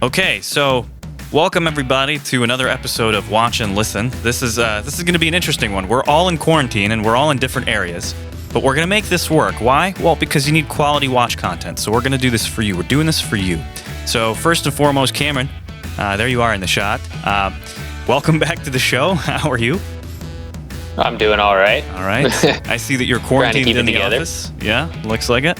Okay, so welcome everybody to another episode of Watch and Listen. This is going to be an interesting one. We're all in quarantine and we're all in different areas, but we're going to make this work. Why? Well, because you need quality watch content. So we're going to do this for you. We're doing this for you. So first and foremost, Cameron, there you are in the shot. Welcome back to the show. How are you? I'm doing all right. All right. I see that you're quarantined in the together. office. Yeah, looks like it.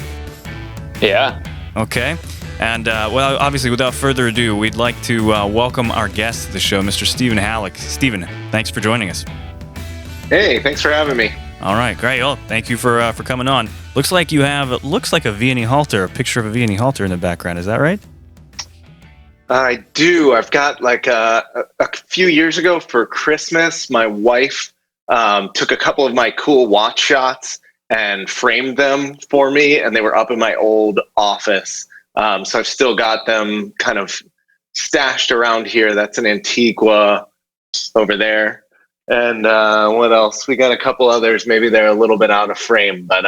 Yeah. Okay. And, well, obviously, without further ado, we'd like to welcome our guest to the show, Mr. Steve Hallock. Steven, thanks for joining us. Hey, thanks for having me. All right, great. Well, thank you for coming on. Looks like you have, it looks like a Viennese halter, a picture of a Viennese halter in the background. Is that right? I do. I've got like a few years ago for Christmas, my wife took a couple of my cool watch shots and framed them for me, and they were up in my old office. So I've still got them kind of stashed around here. That's an Antigua over there. And what else? We got a couple others. Maybe they're a little bit out of frame, but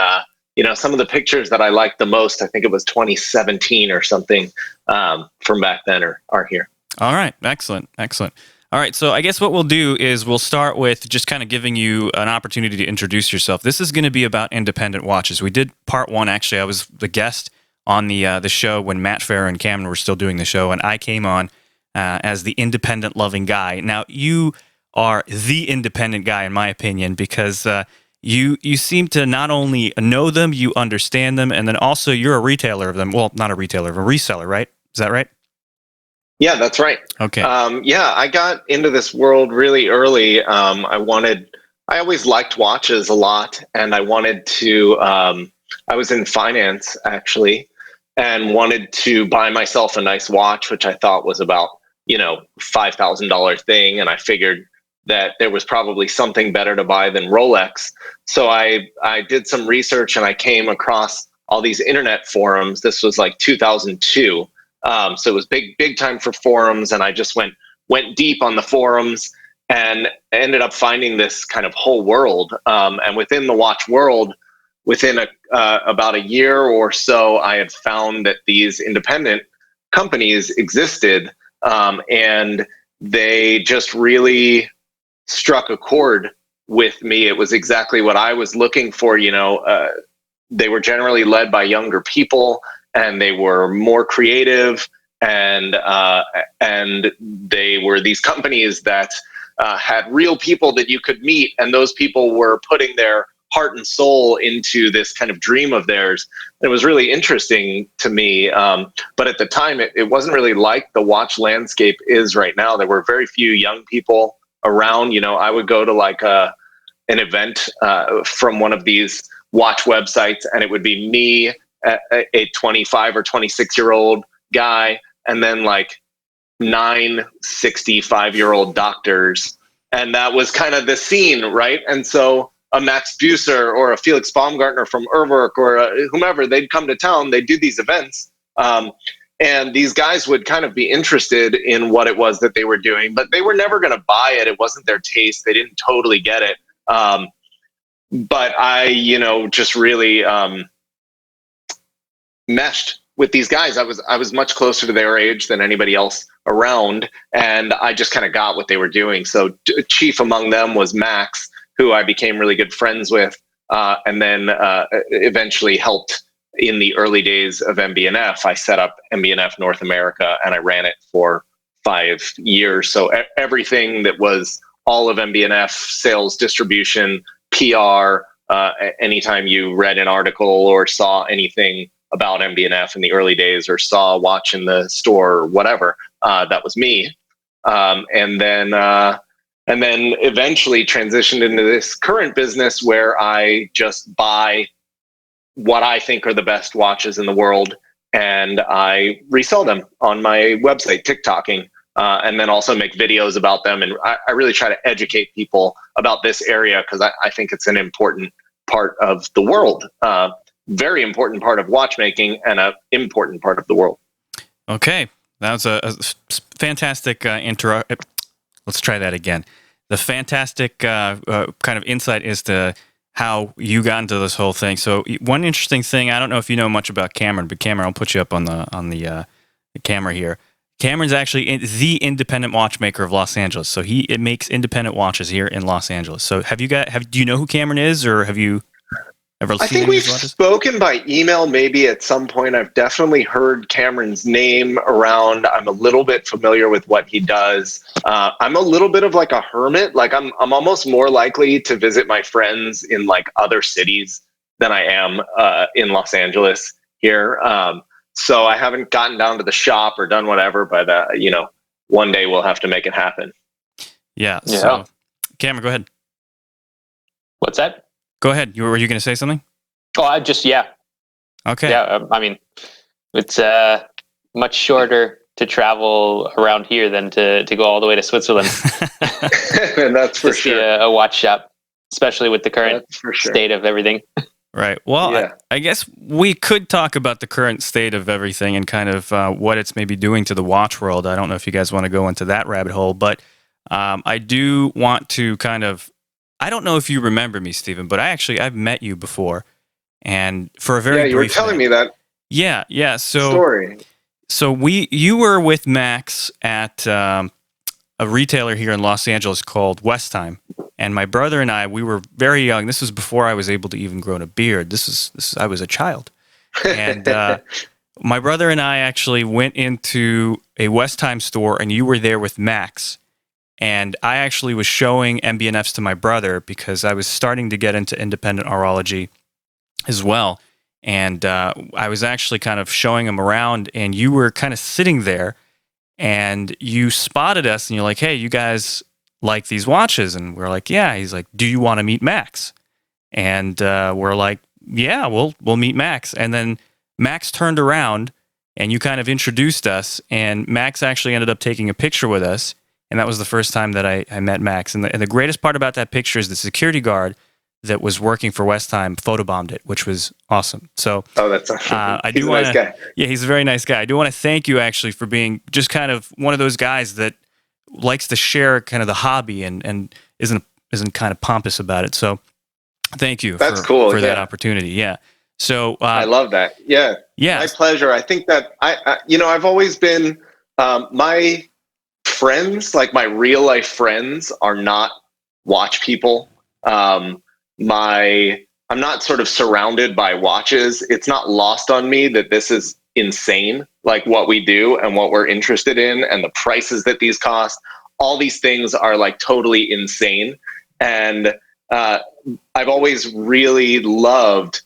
some of the pictures that I liked the most, I think it was 2017 or something from back then are here. All right. Excellent. All right. So I guess what we'll do is we'll start with just kind of giving you an opportunity to introduce yourself. This is going to be about independent watches. We did part one. Actually, I was the guest on the show when Matt Farah and Cameron were still doing the show, and I came on as the independent loving guy. Now, you are the independent guy, in my opinion, because you seem to not only know them, you understand them, and then also you're a retailer of them. Well, not a retailer, a reseller, right? Is that right? Yeah, that's right. Okay. I got into this world really early. I always liked watches a lot, and I wanted to, I was in finance actually, and wanted to buy myself a nice watch, which I thought was about, $5,000 thing. And I figured that there was probably something better to buy than Rolex. So I did some research and I came across all these internet forums. This was like 2002. So it was big time for forums. And I just went deep on the forums and ended up finding this kind of whole world. And within the watch world, within about a year or so, I had found that these independent companies existed, and they just really struck a chord with me. It was exactly what I was looking for. They were generally led by younger people, and they were more creative, and they were these companies that had real people that you could meet, and those people were putting their heart and soul into this kind of dream of theirs. It was really interesting to me. But at the time, it wasn't really like the watch landscape is right now. There were very few young people around. I would go to like an event from one of these watch websites, and it would be me, a 25 or 26-year-old guy, and then like 9 65-year-old doctors. And that was kind of the scene, right? And so a Max Buser or a Felix Baumgartner from Urwerk or whomever, they'd come to town, they'd do these events. And these guys would kind of be interested in what it was that they were doing, but they were never going to buy it. It wasn't their taste. They didn't totally get it. But I, just really meshed with these guys. I was much closer to their age than anybody else around, and I just kind of got what they were doing. So chief among them was Max, who I became really good friends with, and then eventually helped in the early days of MB&F. I set up MB&F North America, and I ran it for 5 years. So everything that was all of MB&F, sales, distribution, PR, anytime you read an article or saw anything about MB&F in the early days or saw a watch in the store or whatever, that was me. And then eventually transitioned into this current business where I just buy what I think are the best watches in the world, and I resell them on my website, Tick-Tocking, and then also make videos about them. And I really try to educate people about this area because I think it's an important part of the world, very important part of watchmaking and an important part of the world. Okay, that was a fantastic intro. Let's try that again. The fantastic kind of insight as to how you got into this whole thing. So one interesting thing, I don't know if you know much about Cameron, but Cameron, I'll put you up on the camera here. Cameron's actually the independent watchmaker of Los Angeles. So it makes independent watches here in Los Angeles. So do you know who Cameron is, or have you ever seen I think any of we've his watches? spoken by email maybe at some point. I've definitely heard Cameron's name around. I'm a little bit familiar with what he does. I'm a little bit of like a hermit. Like I'm almost more likely to visit my friends in like other cities than I am in Los Angeles here. So I haven't gotten down to the shop or done whatever, but one day we'll have to make it happen. Yeah. So, Cameron, go ahead. What's that? Go ahead. Were you going to say something? Oh, Okay. Yeah, I mean, it's much shorter to travel around here than to go all the way to Switzerland. And that's for sure. A watch shop, especially with the current state of everything. Right. Well, I guess we could talk about the current state of everything and kind of what it's maybe doing to the watch world. I don't know if you guys want to go into that rabbit hole, but I do want to kind of, I don't know if you remember me, Stephen, but I've met you before, and for a very brief you were telling me that. Yeah. Story. So you were with Max at a retailer here in Los Angeles called Westtime. And my brother and I, we were very young. This was before I was able to even grow a beard. I was a child. And my brother and I actually went into a Westtime store, and you were there with Max. And I actually was showing MB&Fs to my brother because I was starting to get into independent horology as well. And I was actually kind of showing him around, and you were kind of sitting there, and you spotted us, and you're like, hey, you guys like these watches? And we're like, yeah. He's like, do you want to meet Max? And we're like, yeah, we'll meet Max. And then Max turned around, and you kind of introduced us, and Max actually ended up taking a picture with us. And that was the first time that I met Max. And the greatest part about that picture is the security guard that was working for Westtime photobombed it, which was awesome. So, that's awesome. He's a nice guy. Yeah, he's a very nice guy. I do want to thank you actually for being just kind of one of those guys that likes to share kind of the hobby and isn't kind of pompous about it. So, thank you for that opportunity. Yeah. So I love that. Yeah. Yeah. My pleasure. I think that I've always been my friends, like my real life friends, are not watch people. I'm not sort of surrounded by watches. It's not lost on me that this is insane, like what we do and what we're interested in and the prices that these cost. All these things are like totally insane. And I've always really loved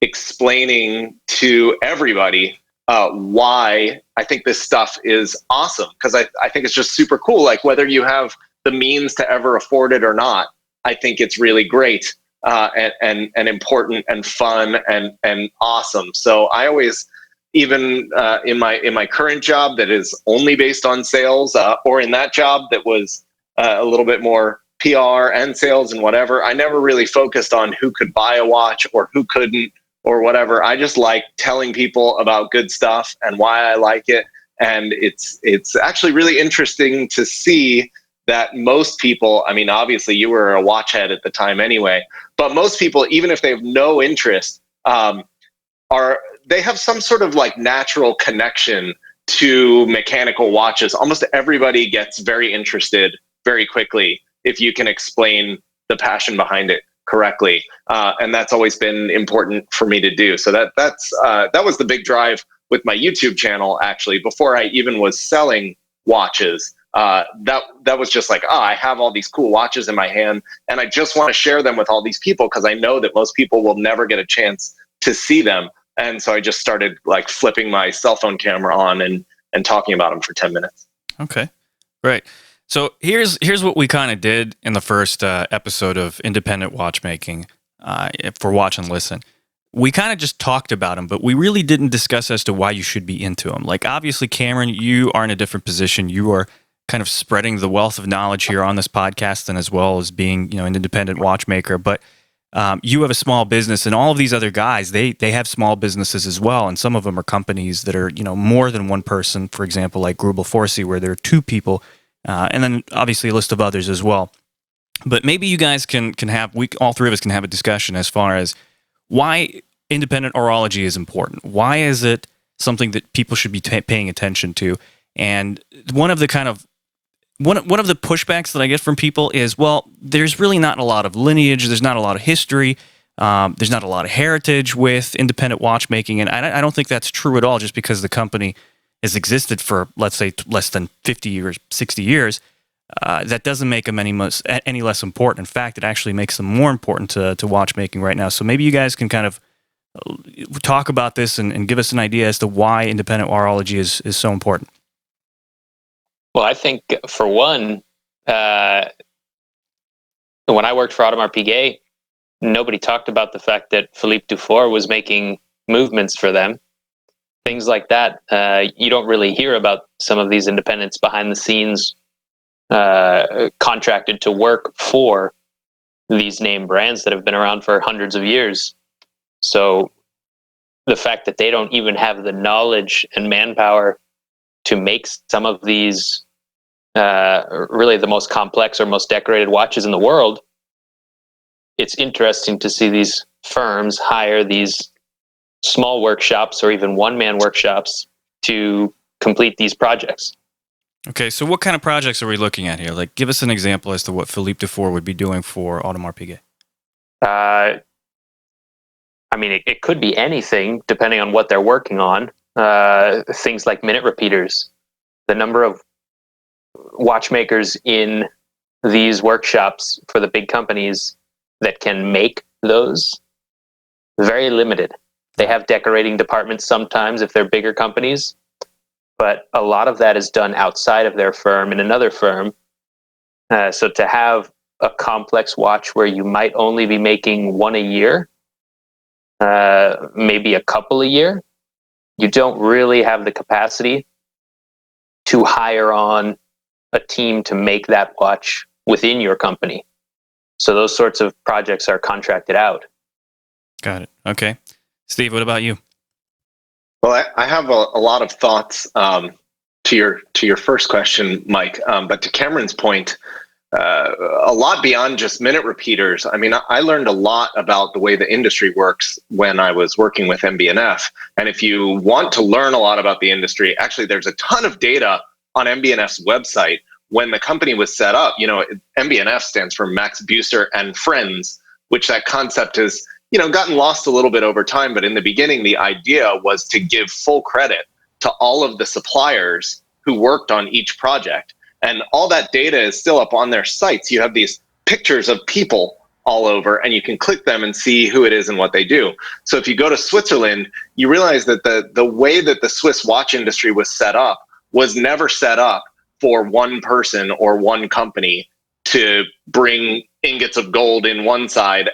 explaining to everybody why I think this stuff is awesome, because I think it's just super cool. Like whether you have the means to ever afford it or not, I think it's really great and important and fun and awesome. So I always, even in my current job that is only based on sales, or in that job that was a little bit more PR and sales and whatever, I never really focused on who could buy a watch or who couldn't or whatever. I just like telling people about good stuff and why I like it. And it's actually really interesting to see that most people, I mean, obviously you were a watch head at the time anyway, but most people, even if they have no interest, they have some sort of like natural connection to mechanical watches. Almost everybody gets very interested very quickly if you can explain the passion behind it correctly. And that's always been important for me to do. So that was the big drive with my YouTube channel, actually, before I even was selling watches. That was just like, I have all these cool watches in my hand, and I just want to share them with all these people because I know that most people will never get a chance to see them. And so I just started like flipping my cell phone camera on and talking about them for 10 minutes. Okay, great. So here's what we kind of did in the first episode of Independent Watchmaking for Watch and Listen. We kind of just talked about them, but we really didn't discuss as to why you should be into them. Like obviously, Cameron, you are in a different position. You are kind of spreading the wealth of knowledge here on this podcast, and as well as being, an independent watchmaker. But you have a small business, and all of these other guys, they have small businesses as well, and some of them are companies that are more than one person. For example, like Grubel Forsey, where there are two people, and then obviously a list of others as well. But maybe you guys can have all three of us can have a discussion as far as why independent horology is important. Why is it something that people should be paying attention to? And one of the pushbacks that I get from people is, well, there's really not a lot of lineage, there's not a lot of history, there's not a lot of heritage with independent watchmaking, and I don't think that's true at all. Just because the company has existed for, let's say, less than 50 years, 60 years, that doesn't make them any less important. In fact, it actually makes them more important to watchmaking right now. So maybe you guys can kind of talk about this and give us an idea as to why independent horology is so important. Well, I think for one, when I worked for Audemars Piguet, nobody talked about the fact that Philippe Dufour was making movements for them. Things like that. You don't really hear about some of these independents behind the scenes, contracted to work for these name brands that have been around for hundreds of years. So the fact that they don't even have the knowledge and manpower to make some of these really the most complex or most decorated watches in the world, it's interesting to see these firms hire these small workshops or even one-man workshops to complete these projects. Okay, so what kind of projects are we looking at here? Like, give us an example as to what Philippe Dufour would be doing for Audemars Piguet. I mean, it could be anything depending on what they're working on. Things like minute repeaters. The number of watchmakers in these workshops for the big companies that can make those, very limited. They have decorating departments sometimes if they're bigger companies, but a lot of that is done outside of their firm in another firm. So to have a complex watch where you might only be making one a year, maybe a couple a year, you don't really have the capacity to hire on a team to make that watch within your company. So those sorts of projects are contracted out. Got it. Okay. Steve, what about you? Well, I have a lot of thoughts to your first question, Mike. But to Cameron's point, a lot beyond just minute repeaters. I mean, I learned a lot about the way the industry works when I was working with MB&F. And if you want to learn a lot about the industry, actually, there's a ton of data on MB&F's website. When the company was set up, MB&F stands for Max Buser and Friends, which that concept has, gotten lost a little bit over time. But in the beginning, the idea was to give full credit to all of the suppliers who worked on each project. And all that data is still up on their sites. You have these pictures of people all over, and you can click them and see who it is and what they do. So if you go to Switzerland, you realize that the way that the Swiss watch industry was set up was never set up for one person or one company to bring ingots of gold in one side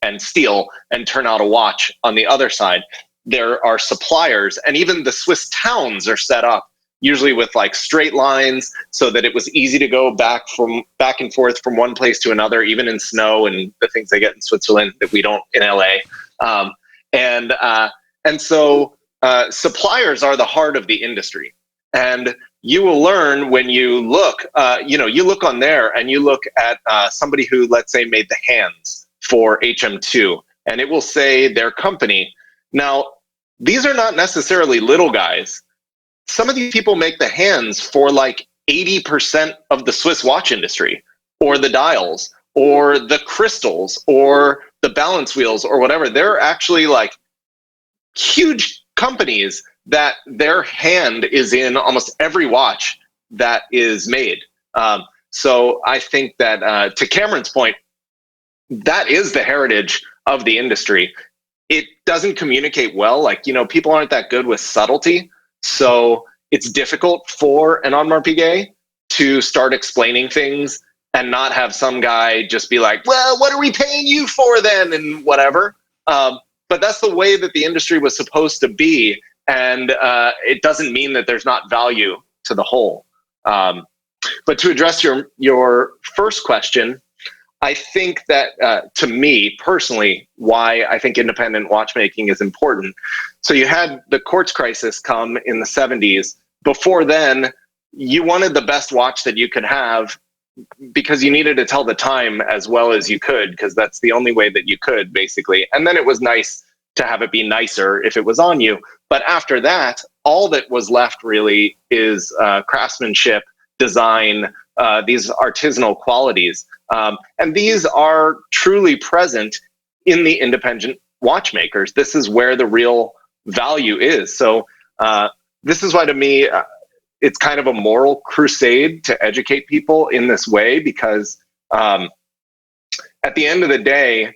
and steel and turn out a watch on the other side. There are suppliers, and even the Swiss towns are set up usually with like straight lines so that it was easy to go back and forth from one place to another, even in snow and the things they get in Switzerland that we don't in LA. And so suppliers are the heart of the industry. And you will learn when you look, you look on there and you look at somebody who, let's say, made the hands for HM2, and it will say their company. Now, these are not necessarily little guys. Some of these people make the hands for like 80% of the Swiss watch industry, or the dials, or the crystals, or the balance wheels, or whatever. They're actually like huge companies that their hand is in almost every watch that is made. So I think that to Cameron's point, that is the heritage of the industry. It doesn't communicate well. Like, people aren't that good with subtlety. So it's difficult for an Audemars Piguet to start explaining things and not have some guy just be like, well, what are we paying you for then? And whatever. But that's the way that the industry was supposed to be. And it doesn't mean that there's not value to the whole. But to address your first question, I think that to me personally, why I think independent watchmaking is important. So you had the quartz crisis come in the 70s. Before then, you wanted the best watch that you could have because you needed to tell the time as well as you could, because that's the only way that you could, basically. And then it was nice to have it be nicer if it was on you. But after that, all that was left really is craftsmanship, design, these artisanal qualities. And these are truly present in the independent watchmakers. This is where the real value is. So this is why, to me, it's kind of a moral crusade to educate people in this way, because at the end of the day,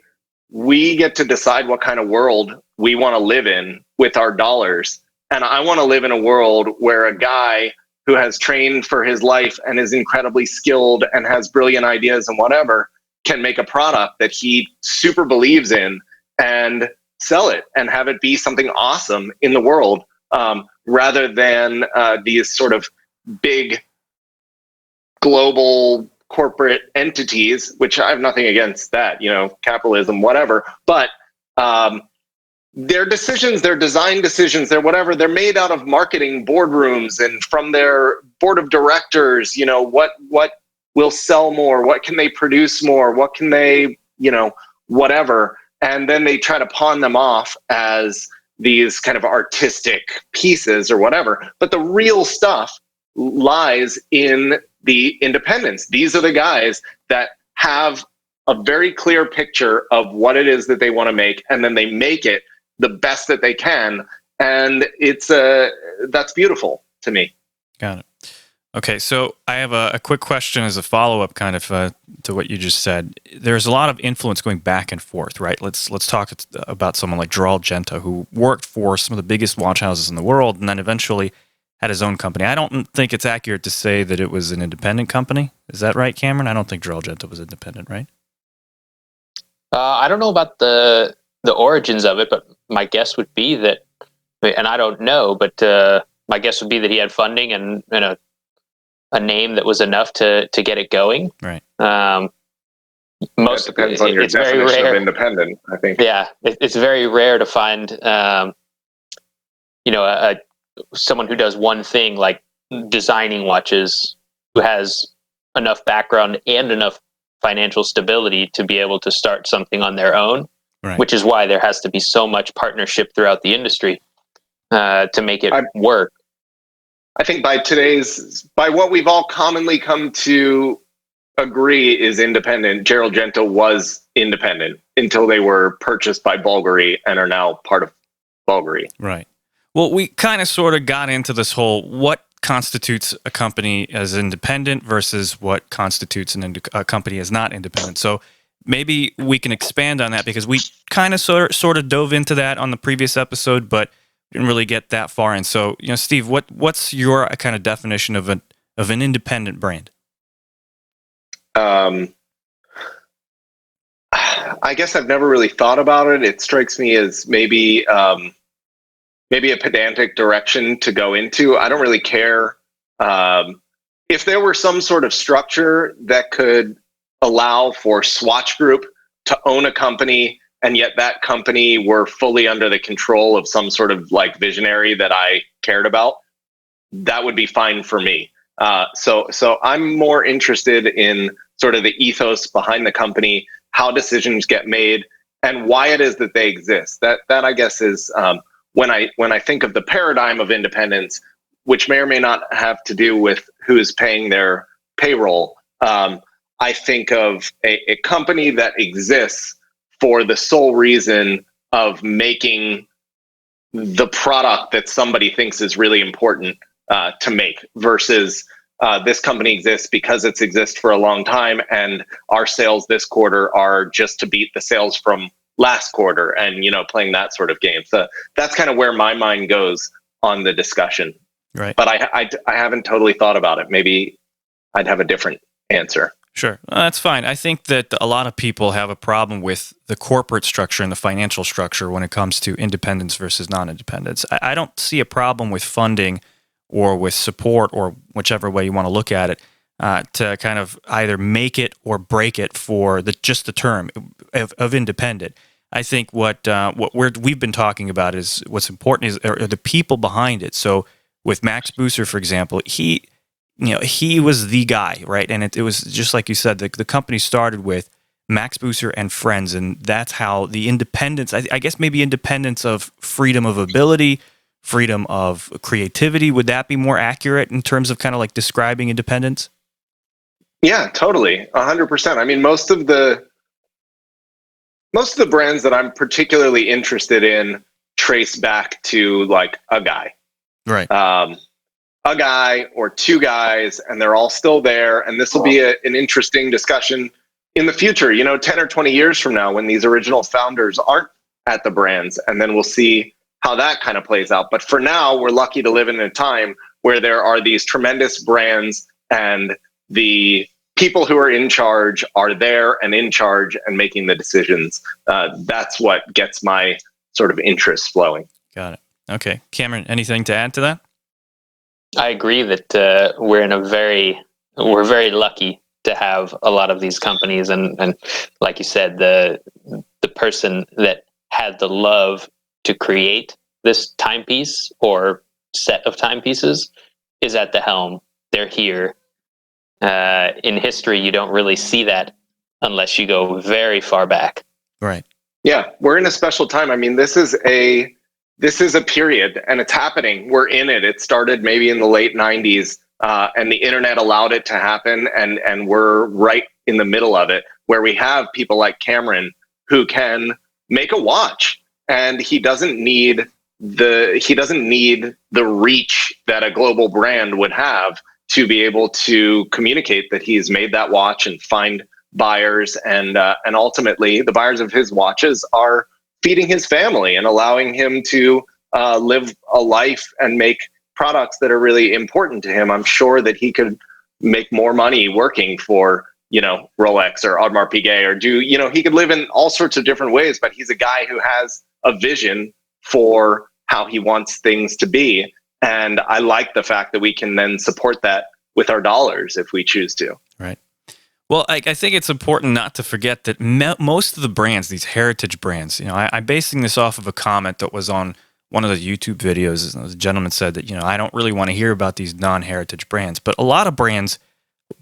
we get to decide what kind of world we want to live in with our dollars. And I want to live in a world where a guy who has trained for his life and is incredibly skilled and has brilliant ideas and whatever can make a product that he super believes in and sell it and have it be something awesome in the world, rather than these sort of big global corporate entities, which I have nothing against that, capitalism, whatever. But their decisions, their design decisions, their whatever, they're made out of marketing boardrooms and from their board of directors. What will sell more? What can they produce more? What can they, whatever. And then they try to pawn them off as these kind of artistic pieces or whatever. But the real stuff lies in the independents. These are the guys that have a very clear picture of what it is that they want to make, and then they make it the best that they can. And that's beautiful to me. Got it. Okay, so I have a quick question as a follow-up kind of to what you just said. There's a lot of influence going back and forth, right? Let's talk about someone like Gerald Genta, who worked for some of the biggest watch houses in the world and then eventually had his own company. I don't think it's accurate to say that it was an independent company. Is that right, Cameron? I don't think Gerald Genta was independent, right? I don't know about the origins of it, but my guess would be that, and I don't know, but my guess would be that he had funding and a name that was enough to get it going. Right. Most depends on your definition of independent, I think. Yeah, it's very rare to find, someone who does one thing like designing watches, who has enough background and enough financial stability to be able to start something on their own. Right. Which is why there has to be so much partnership throughout the industry to make it work. I think by what we've all commonly come to agree is independent, Gerald Genta was independent until they were purchased by Bulgari and are now part of Bulgari. Right. Well, we kind of sort of got into this whole what constitutes a company as independent versus what constitutes a company as not independent. So maybe we can expand on that, because we kind of sort of dove into that on the previous episode, but didn't really get that far in. So, Steve, what's your kind of definition of an independent brand? I guess I've never really thought about it. It strikes me as maybe a pedantic direction to go into. I don't really care if there were some sort of structure that could allow for Swatch Group to own a company, and yet that company were fully under the control of some sort of like visionary that I cared about. That would be fine for me. So I'm more interested in sort of the ethos behind the company, how decisions get made, and why it is that they exist. That I guess is when I think of the paradigm of independence, which may or may not have to do with who is paying their payroll. I think of a company that exists for the sole reason of making the product that somebody thinks is really important to make, versus this company exists because it's exists for a long time, and our sales this quarter are just to beat the sales from last quarter, and playing that sort of game. So that's kind of where my mind goes on the discussion. Right. But I haven't totally thought about it. Maybe I'd have a different answer. Sure. That's fine. I think that a lot of people have a problem with the corporate structure and the financial structure when it comes to independence versus non-independence. I don't see a problem with funding or with support, or whichever way you want to look at it, to kind of either make it or break it for just the term of independent. I think what we've been talking about is what's important are the people behind it. So with Max Buser, for example, he was the guy, right? And it was just like you said, the company started with Max Booster and friends, and that's how the independence, I guess maybe independence of freedom of ability, freedom of creativity, would that be more accurate in terms of kind of like describing independence? Yeah, totally. 100%. I mean, most of the brands that I'm particularly interested in trace back to like a guy. Right. A guy or two guys, and they're all still there. And this will be an interesting discussion in the future, 10 or 20 years from now, when these original founders aren't at the brands. And then we'll see how that kind of plays out. But for now, we're lucky to live in a time where there are these tremendous brands, and the people who are in charge are there and in charge and making the decisions. That's what gets my sort of interest flowing. Got it. Okay. Cameron, anything to add to that? I agree that we're very lucky to have a lot of these companies, and like you said, the person that had the love to create this timepiece or set of timepieces is at the helm. They're here. In history, you don't really see that unless you go very far back. Right. Yeah, we're in a special time. I mean, this is a period, and it's happening. We're in it. It started maybe in the late 90s, and the internet allowed it to happen, and we're right in the middle of it, where we have people like Cameron who can make a watch, and he doesn't need the reach that a global brand would have to be able to communicate that he's made that watch and find buyers, and ultimately the buyers of his watches are feeding his family and allowing him to live a life and make products that are really important to him. I'm sure that he could make more money working for, Rolex or Audemars Piguet, or he could live in all sorts of different ways, but he's a guy who has a vision for how he wants things to be. And I like the fact that we can then support that with our dollars if we choose to. Right. Well, I think it's important not to forget that most of the brands, these heritage brands, I'm basing this off of a comment that was on one of the YouTube videos. The gentleman said that, I don't really want to hear about these non-heritage brands, but a lot of brands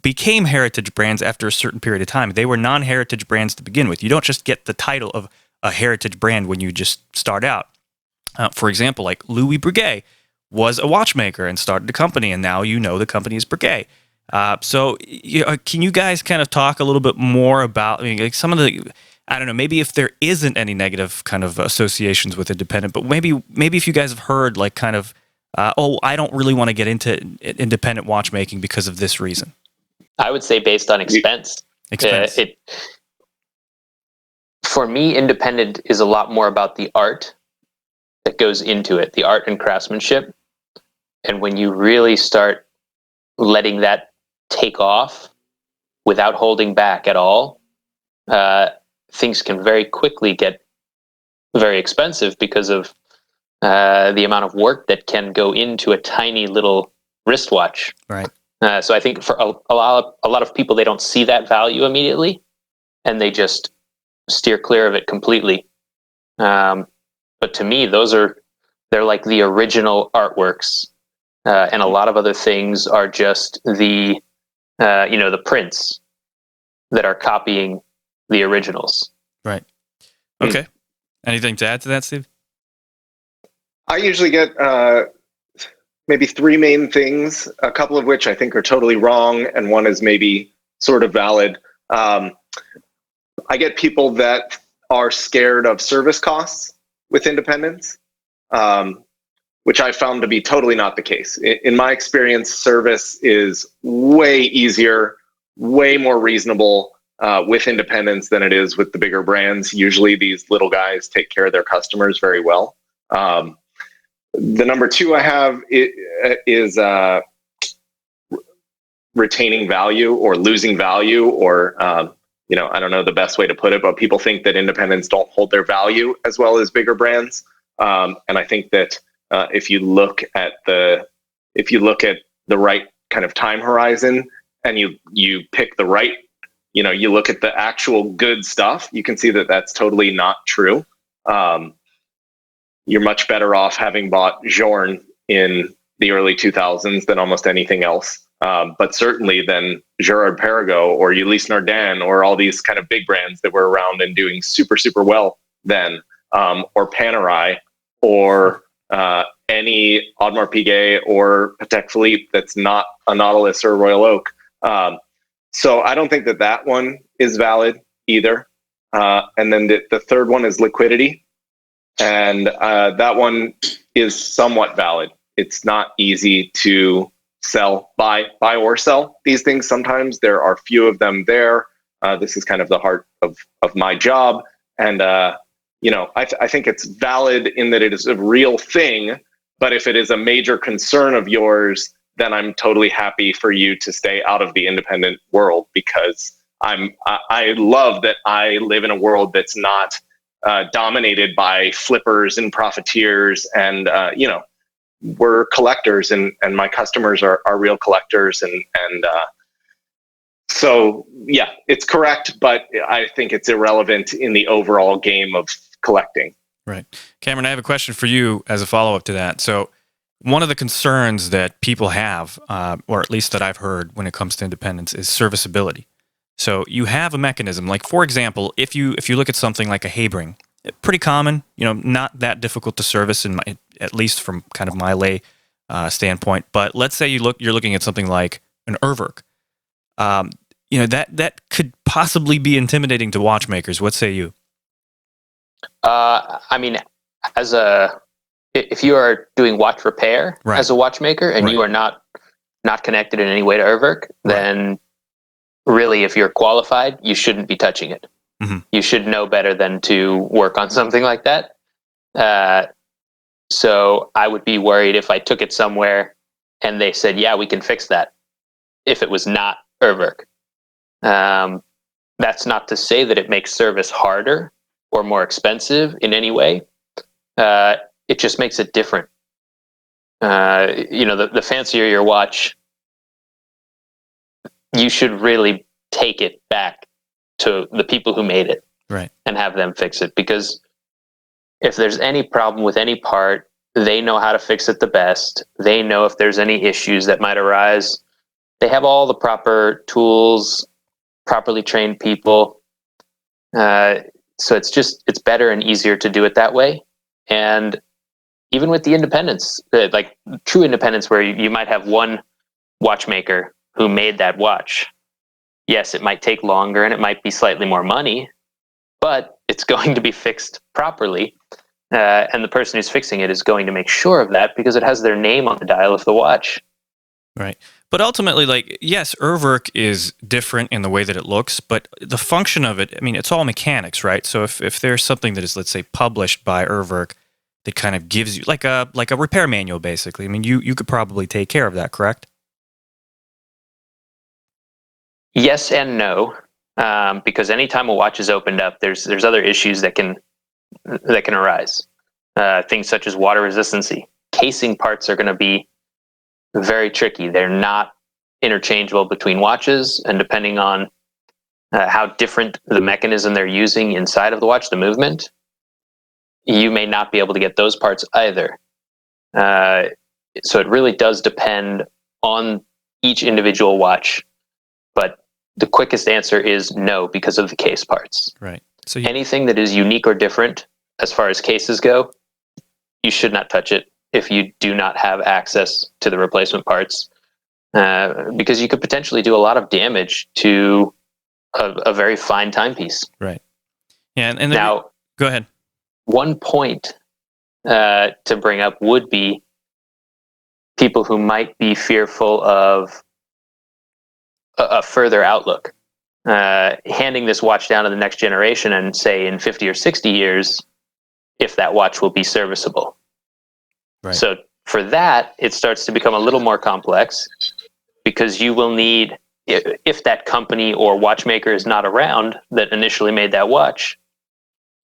became heritage brands after a certain period of time. They were non-heritage brands to begin with. You don't just get the title of a heritage brand when you just start out. For example, like Louis Breguet was a watchmaker and started a company, and now the company is Breguet. So can you guys kind of talk a little bit more about like some of the, I don't know, maybe if there isn't any negative kind of associations with independent, but maybe if you guys have heard like kind of, I don't really want to get into independent watchmaking because of this reason. I would say based on expense. For me, independent is a lot more about the art that goes into it, the art and craftsmanship. And when you really start letting that take off without holding back at all, things can very quickly get very expensive because of the amount of work that can go into a tiny little wristwatch. Right. So I think for a lot of people, they don't see that value immediately, and they just steer clear of it completely. But to me, they're like the original artworks, and a lot of other things are just the prints that are copying the originals. Right. Okay. Anything to add to that, Steve? I usually get maybe three main things, a couple of which I think are totally wrong, and one is maybe sort of valid. I get people that are scared of service costs with independence, which I found to be totally not the case. In my experience, service is way easier, way more reasonable with independence than it is with the bigger brands. Usually these little guys take care of their customers very well. The number two I have is retaining value or losing value, or I don't know the best way to put it, but people think that independents don't hold their value as well as bigger brands. And I think that if you look at the right kind of time horizon, and you pick the right, you look at the actual good stuff, you can see that that's totally not true. You're much better off having bought Journe in the early 2000s than almost anything else but certainly than Girard-Perregaux or Ulysse Nardin or all these kind of big brands that were around and doing super, super well then, or Panerai or any Audemars Piguet or Patek Philippe that's not a Nautilus or Royal Oak. So I don't think that one is valid either. And then the third one is liquidity. And that one is somewhat valid. It's not easy to buy or sell these things. Sometimes there are few of them there. This is kind of the heart of my job. And, I think it's valid in that it is a real thing. But if it is a major concern of yours, then I'm totally happy for you to stay out of the independent world, because I love that I live in a world that's not dominated by flippers and profiteers, and we're collectors, and my customers are real collectors, and so yeah, it's correct, but I think it's irrelevant in the overall game of collecting. Right. Cameron, I have a question for you as a follow-up to that. So one of the concerns that people have, or at least that I've heard when it comes to independence, is serviceability. So you have a mechanism, like for example, if you look at something like a Habring, pretty common, not that difficult to service, at least from kind of my lay standpoint. But let's say you're looking at something like an Urwerk. That could possibly be intimidating to watchmakers. What say you? I mean, if you are doing watch repair as a watchmaker and you are not connected in any way to Urwerk, then really, if you're qualified, you shouldn't be touching it. Mm-hmm. You should know better than to work on something like that. So I would be worried if I took it somewhere and they said, yeah, we can fix that, if it was not Urwerk. That's not to say that it makes service harder or more expensive in any way. It just makes it different. The fancier your watch, you should really take it back to the people who made it, right, and have them fix it. Because if there's any problem with any part, they know how to fix it the best. They know if there's any issues that might arise. They have all the proper tools, properly trained people. So it's better and easier to do it that way. And even with the independence, like true independence, where you might have one watchmaker who made that watch. Yes, it might take longer and it might be slightly more money, but it's going to be fixed properly. And the person who's fixing it is going to make sure of that, because it has their name on the dial of the watch. Right. But ultimately, yes, Urwerk is different in the way that it looks, but the function of it, I mean, it's all mechanics, right? So if there's something that is, let's say, published by Urwerk that kind of gives you like a repair manual, basically, I mean, you could probably take care of that, correct? Yes and no, because anytime a watch is opened up, there's other issues that can arise. Things such as water resistancy. Casing parts are going to be very tricky. They're not interchangeable between watches, and depending on how different the mechanism they're using inside of the watch, the movement, you may not be able to get those parts either. So it really does depend on each individual watch. But the quickest answer is no, because of the case parts. Right. So anything that is unique or different as far as cases go, you should not touch it if you do not have access to the replacement parts, because you could potentially do a lot of damage to a very fine timepiece. Right. Yeah. And now, go ahead. One point to bring up would be people who might be fearful of a further outlook, handing this watch down to the next generation and say in 50 or 60 years, if that watch will be serviceable. Right. So for that, it starts to become a little more complex, because you will need, if that company or watchmaker is not around that initially made that watch,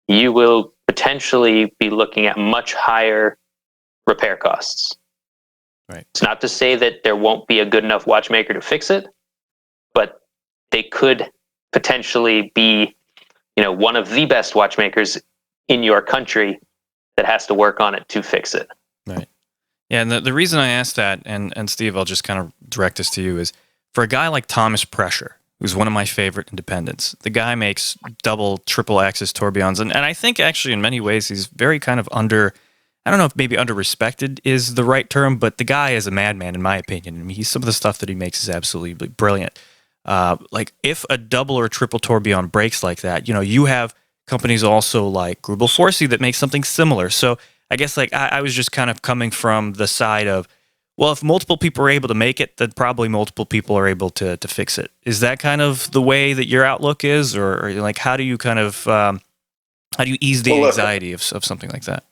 you will potentially be looking at much higher repair costs. Right. It's not to say that there won't be a good enough watchmaker to fix it, but they could potentially be, one of the best watchmakers in your country that has to work on it to fix it. Right. Yeah, and the reason I asked that, and Steve, I'll just kind of direct this to you, is for a guy like Thomas Pressure, who's one of my favorite independents. The guy makes double, triple axis tourbillons, and I think actually in many ways he's very kind of I don't know if maybe under-respected is the right term, but the guy is a madman in my opinion. I mean, some of the stuff that he makes is absolutely brilliant. Like if a double or triple tourbillon breaks like that, you have companies also like Grubel Forsey that make something similar. So I guess like I was just kind of coming from the side of, well, if multiple people are able to make it, then probably multiple people are able to fix it. Is that kind of the way that your outlook is, or like how do you kind of how do you ease the anxiety of something like that?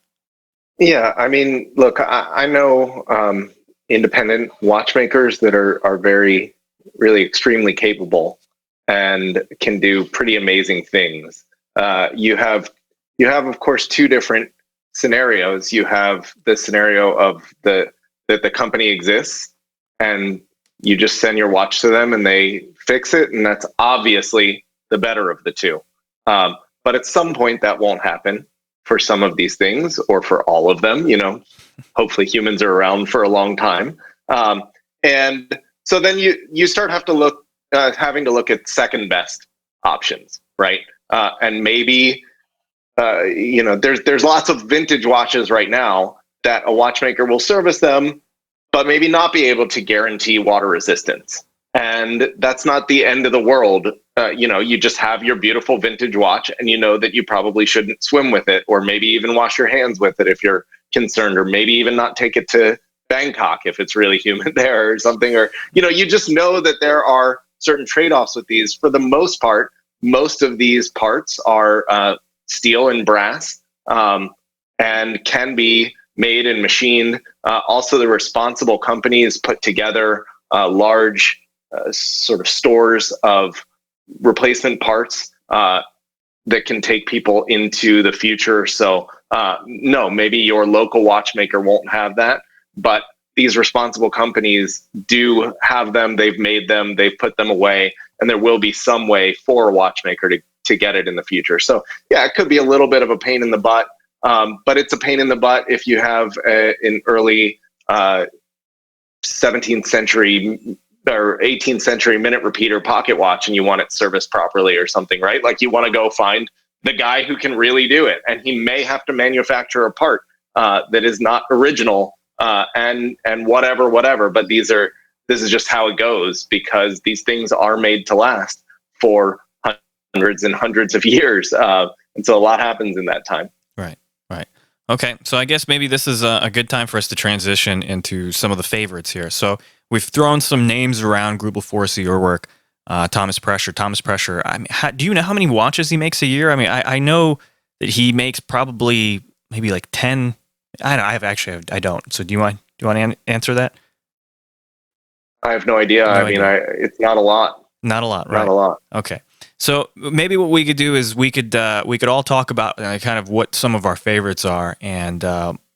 Yeah, I mean, look, I know independent watchmakers that are very, really extremely capable and can do pretty amazing things. You have, of course, two different scenarios. You have the scenario of that the company exists and you just send your watch to them and they fix it, and that's obviously the better of the two. But at some point that won't happen for some of these things, or for all of them. Hopefully humans are around for a long time, and so then you start having to look at second best options, right? And maybe there's lots of vintage watches right now that a watchmaker will service them, but maybe not be able to guarantee water resistance. And that's not the end of the world. You just have your beautiful vintage watch and you know that you probably shouldn't swim with it, or maybe even wash your hands with it if you're concerned, or maybe even not take it to Bangkok if it's really humid there or something. Or, you just know that there are certain trade-offs with these. For the most part, most of these parts are steel and brass, and can be made and machined. Also, the responsible companies put together large sort of stores of replacement parts that can take people into the future. So no, maybe your local watchmaker won't have that, but these responsible companies do have them. They've made them, they've put them away, and there will be some way for a watchmaker to get it in the future. So yeah, it could be a little bit of a pain in the butt, but it's a pain in the butt if you have an early 17th century or 18th century minute repeater pocket watch and you want it serviced properly or something, right? Like you want to go find the guy who can really do it, and he may have to manufacture a part that is not original, and whatever. But this is just how it goes, because these things are made to last for hundreds and hundreds of years, and so a lot happens in that time. Right. Okay, so I guess maybe this is a good time for us to transition into some of the favorites here. So we've thrown some names around: Grubel Forsey, your work, Thomas Pressure. I mean, do you know how many watches he makes a year? I mean, I know that he makes probably maybe like 10. I don't. So do you want to answer that? I have no idea. It's not a lot. Not a lot, right? Not a lot. Okay. So maybe what we could do is we could all talk about kind of what some of our favorites are, and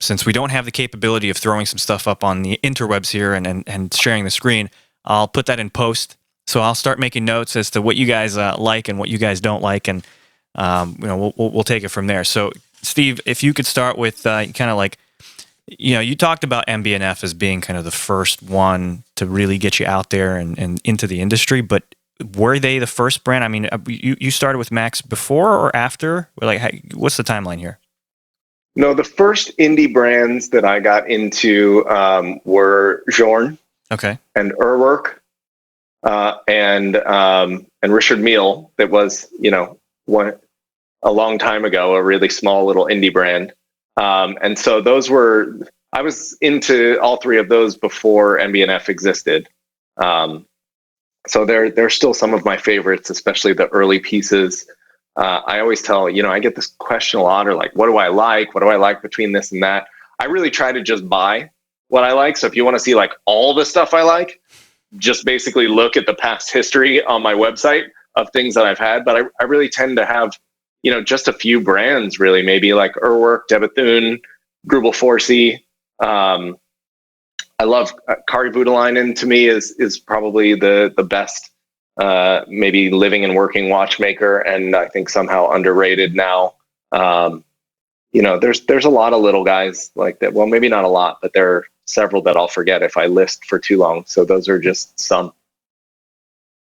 since we don't have the capability of throwing some stuff up on the interwebs here and sharing the screen, I'll put that in post. So I'll start making notes as to what you guys like and what you guys don't like, and we'll take it from there. So Steve, if you could start with kind of like, you talked about MB&F as being kind of the first one to really get you out there and into the industry, but were they the first brand? I mean, you started with Max before or after? Like, what's the timeline here? No, the first indie brands that I got into were Jorn, okay, and Urwerk, and Richard Mille. That was a long time ago, a really small little indie brand, and so I was into all three of those before MB&F existed. So they're still some of my favorites, especially the early pieces. I always tell, I get this question a lot, or like, what do I like? What do I like between this and that? I really try to just buy what I like. So if you want to see like all the stuff I like, just basically look at the past history on my website of things that I've had. But I really tend to have, just a few brands, really, maybe like Urwerk, De Bethune, Grubel Forsey. I love Kari Voutilainen. To me is probably the best maybe living and working watchmaker, and I think somehow underrated now. there's a lot of little guys like that. Well, maybe not a lot, but there are several that I'll forget if I list for too long. So those are just some.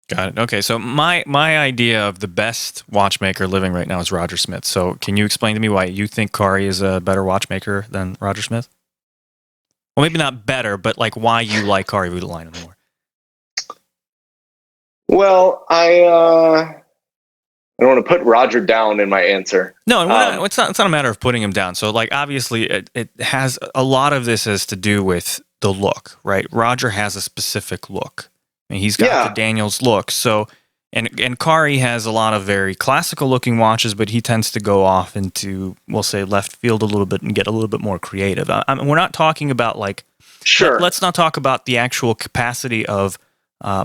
Got it. Okay, so my idea of the best watchmaker living right now is Roger Smith. So can you explain to me why you think Kari is a better watchmaker than Roger Smith? Well, maybe not better, but like why you like Kari Voutilainen more. Well, I don't want to put Roger down in my answer. No, it's not a matter of putting him down. So like obviously it has a lot of this has to do with the look, right? Roger has a specific look. I mean, he's got the Daniels look. So and Kari has a lot of very classical looking watches, but he tends to go off into, we'll say, left field a little bit and get a little bit more creative. We're not talking about like, sure. Let's not talk about the actual capacity of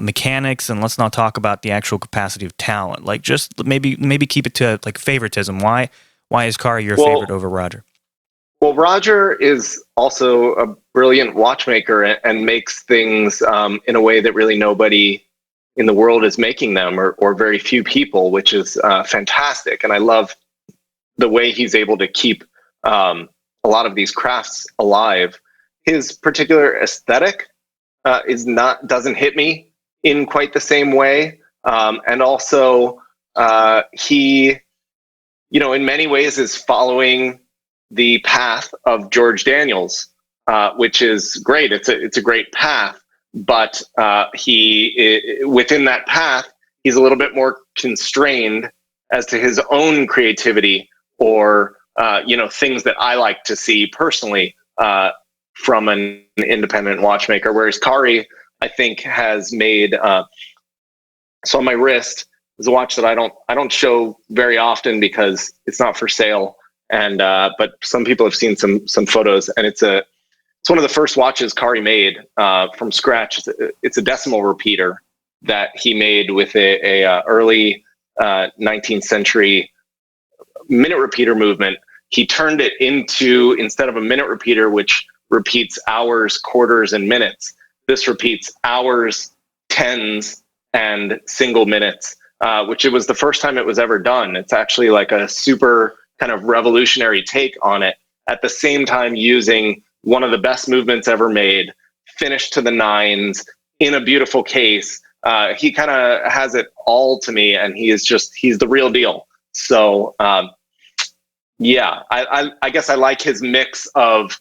mechanics, and let's not talk about the actual capacity of talent. Like, just maybe keep it to like favoritism. Why is Kari your favorite over Roger? Well, Roger is also a brilliant watchmaker and makes things in a way that really nobody in the world is making them, or very few people, which is fantastic. And I love the way he's able to keep a lot of these crafts alive. His particular aesthetic doesn't hit me in quite the same way. And also he, in many ways is following the path of George Daniels, which is great. It's a great path, but within that path, he's a little bit more constrained as to his own creativity, or things that I like to see personally from an independent watchmaker. Whereas Kari, I think, has made so on my wrist is a watch that I don't show very often because it's not for sale. And but some people have seen some photos, and it's one of the first watches Kari made from scratch. It's a decimal repeater that he made with a early 19th century minute repeater movement. He turned it into, instead of a minute repeater, which repeats hours, quarters, and minutes, this repeats hours, tens, and single minutes, which it was the first time it was ever done. It's actually like a super kind of revolutionary take on it, at the same time using one of the best movements ever made, finished to the nines, in a beautiful case. He kind of has it all to me, and he's the real deal. So I guess I like his mix of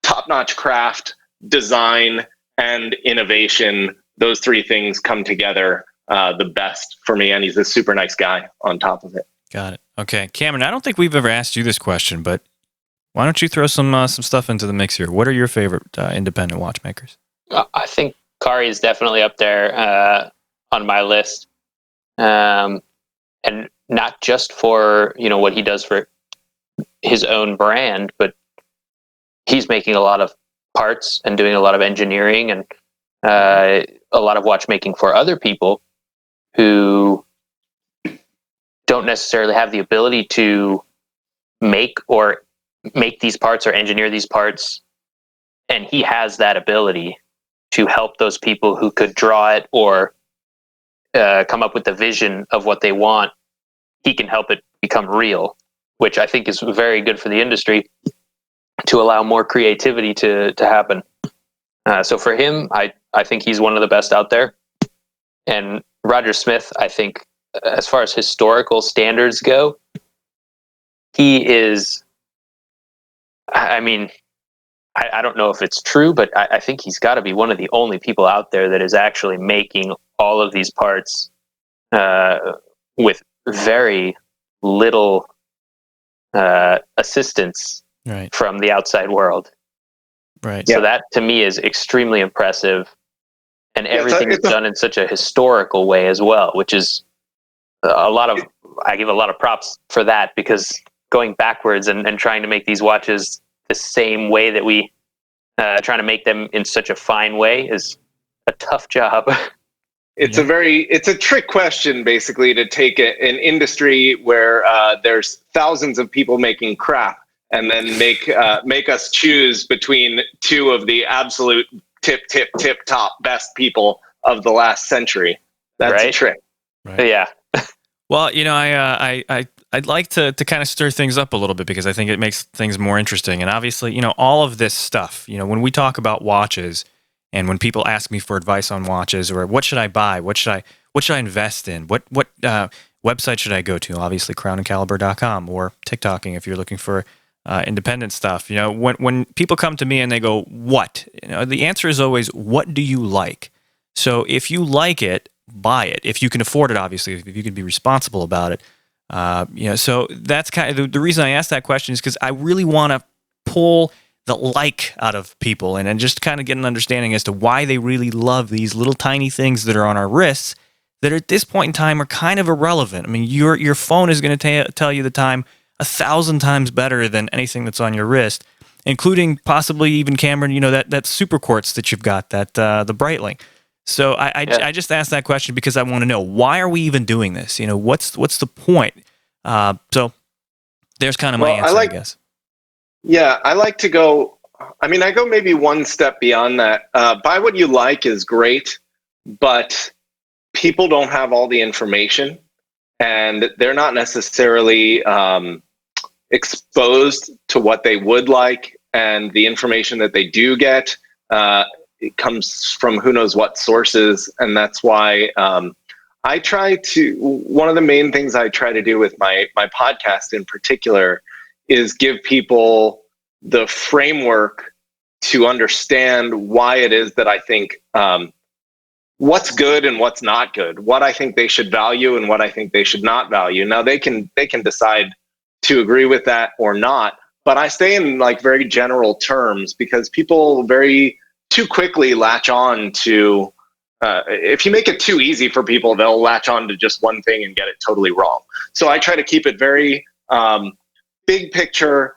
top-notch craft, design, and innovation. Those three things come together the best for me, and he's a super nice guy on top of it. Got it. Okay, Cameron, I don't think we've ever asked you this question, but why don't you throw some stuff into the mix here? What are your favorite independent watchmakers? I think Kari is definitely up there on my list, and not just for what he does for his own brand, but he's making a lot of parts and doing a lot of engineering and a lot of watchmaking for other people who don't necessarily have the ability to make these parts or engineer these parts. And he has that ability to help those people who could draw it or come up with the vision of what they want. He can help it become real, which I think is very good for the industry, to allow more creativity to happen. So for him, I think he's one of the best out there. And Roger Smith, I think, as far as historical standards go, he is, I don't know if it's true, but I think he's got to be one of the only people out there that is actually making all of these parts with very little assistance from the outside world. Right. So that to me is extremely impressive, and everything is done in such a historical way as well, which is I give a lot of props for that, because going backwards and trying to make these watches the same way that we trying to make them in such a fine way is a tough job. It's a trick question, basically, to take an industry where there's thousands of people making crap, and then make us choose between two of the absolute tip top best people of the last century. That's a trick. Right. Yeah. Well, I I'd like to kind of stir things up a little bit because I think it makes things more interesting. And obviously, all of this stuff, when we talk about watches and when people ask me for advice on watches or what should I buy, what should I invest in, what website should I go to? Obviously, crownandcaliber.com or Tick-Tocking if you're looking for independent stuff. When people come to me and they go, what? The answer is always, what do you like? So if you like it, buy it. If you can afford it, obviously, if you can be responsible about it. So that's kind of the reason I asked that question is because I really want to pull the like out of people and just kind of get an understanding as to why they really love these little tiny things that are on our wrists that at this point in time are kind of irrelevant. I mean, your phone is going to tell you the time 1,000 times better than anything that's on your wrist, including possibly even Cameron, that super quartz that you've got, that the Breitling. So I just asked that question because I want to know, why are we even doing this? What's the point? So there's kind of my answer, I guess. Yeah, I like to go. I mean, I go maybe one step beyond that. Buy what you like is great, but people don't have all the information, and they're not necessarily exposed to what they would like, and the information that they do get. It comes from who knows what sources, and that's why I try to. One of the main things I try to do with my podcast in particular is give people the framework to understand why it is that I think what's good and what's not good, what I think they should value and what I think they should not value. Now they can decide to agree with that or not, but I stay in like very general terms because people very too quickly latch on to, if you make it too easy for people, they'll latch on to just one thing and get it totally wrong. So I try to keep it very big picture.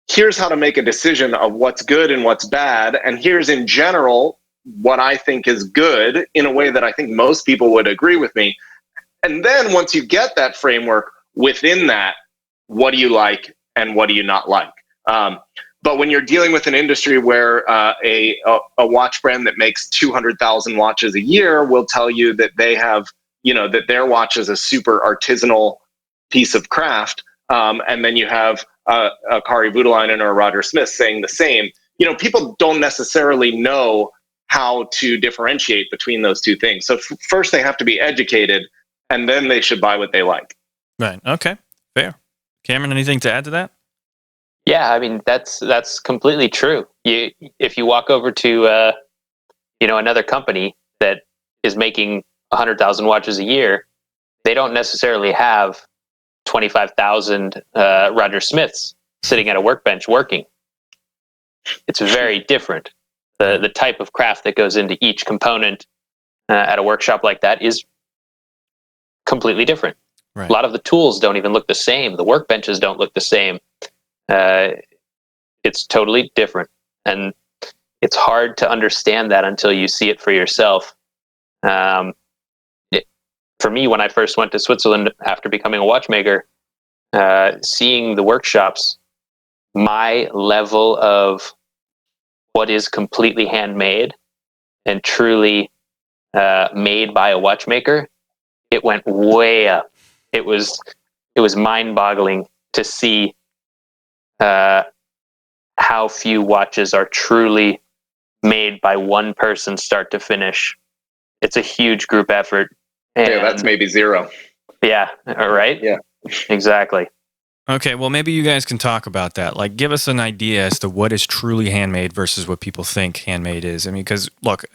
Here's how to make a decision of what's good and what's bad. And here's in general what I think is good in a way that I think most people would agree with me. And then once you get that framework within that, what do you like and what do you not like? But when you're dealing with an industry where a watch brand that makes 200,000 watches a year will tell you that they have, that their watch is a super artisanal piece of craft, and then you have a Kari Voutilainen or a Roger Smith saying the same, people don't necessarily know how to differentiate between those two things. So first they have to be educated, and then they should buy what they like. Right. Okay. Fair. Cameron, anything to add to that? Yeah, I mean that's completely true. If you walk over to another company that is making 100,000 watches a year, they don't necessarily have 25,000 Roger Smiths sitting at a workbench working. It's very different. The type of craft that goes into each component at a workshop like that is completely different. Right. A lot of the tools don't even look the same. The workbenches don't look the same. It's totally different, and it's hard to understand that until you see it for yourself. For me, when I first went to Switzerland after becoming a watchmaker, seeing the workshops, my level of what is completely handmade and truly made by a watchmaker, it went way up. It was mind-boggling to see how few watches are truly made by one person start to finish. It's a huge group effort. And yeah, that's maybe zero. Yeah, right? Yeah, exactly. Okay, well, maybe you guys can talk about that. Like, give us an idea as to what is truly handmade versus what people think handmade is. I mean, because, look,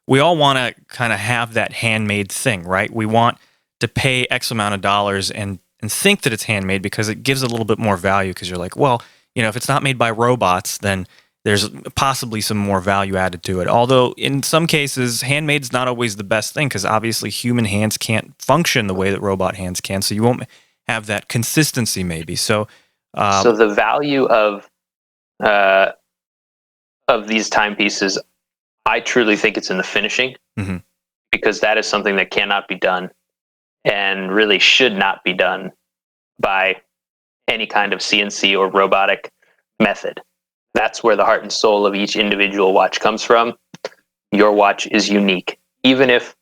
we all want to kind of have that handmade thing, right? We want to pay X amount of dollars and think that it's handmade because it gives a little bit more value because you're like, well, if it's not made by robots, then there's possibly some more value added to it. Although in some cases, handmade's not always the best thing because obviously human hands can't function the way that robot hands can. So you won't have that consistency maybe. So the value of these timepieces, I truly think it's in the finishing, because that is something that cannot be done and really should not be done by any kind of CNC or robotic method. That's where the heart and soul of each individual watch comes from. Your watch is unique. Even if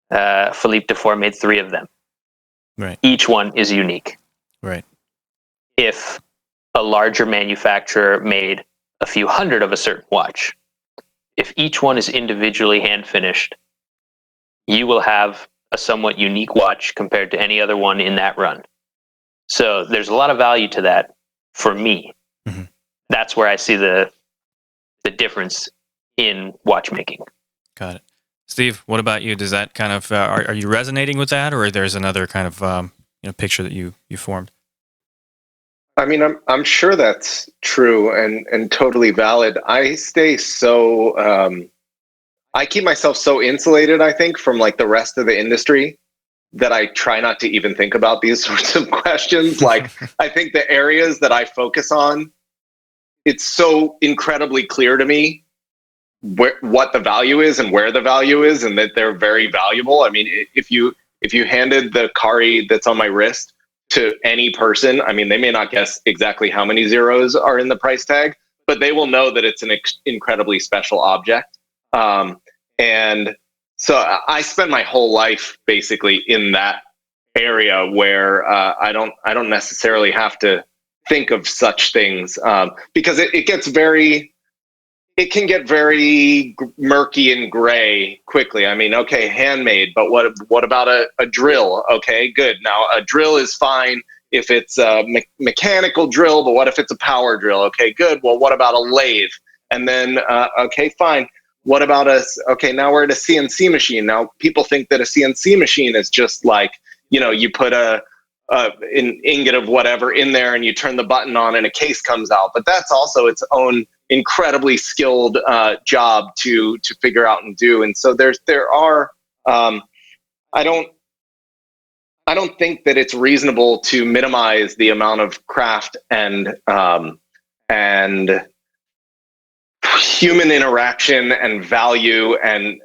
Philippe Defour made 3 of them, right? Each one is unique. Right. If a larger manufacturer made a few hundred of a certain watch, if each one is individually hand finished, you will have a somewhat unique watch compared to any other one in that run. So there's a lot of value to that for me. Mm-hmm. That's where I see the difference in watchmaking. Got it. Steve, what about you? Does that kind of are you resonating with that, or there's another kind of picture that you formed? I mean, I'm sure that's true and totally valid. I stay so I keep myself so insulated, I think, from like the rest of the industry that I try not to even think about these sorts of questions. Like, I think the areas that I focus on, it's so incredibly clear to me what the value is and where the value is, and that they're very valuable. I mean, if you handed the Kari that's on my wrist to any person, I mean, they may not guess exactly how many zeros are in the price tag, but they will know that it's an incredibly special object. And so I spend my whole life basically in that area where I don't necessarily have to think of such things, because it can get very murky and gray quickly. I mean, okay, handmade, but what about a drill? Okay, good. Now a drill is fine if it's a mechanical drill, but what if it's a power drill? Okay, good. Well, what about a lathe? And then, okay, fine. What about okay, now we're at a CNC machine. Now people think that a CNC machine is just like, you put an ingot of whatever in there and you turn the button on and a case comes out. But that's also its own incredibly skilled job to figure out and do. And so there are, I don't think that it's reasonable to minimize the amount of craft and human interaction and value and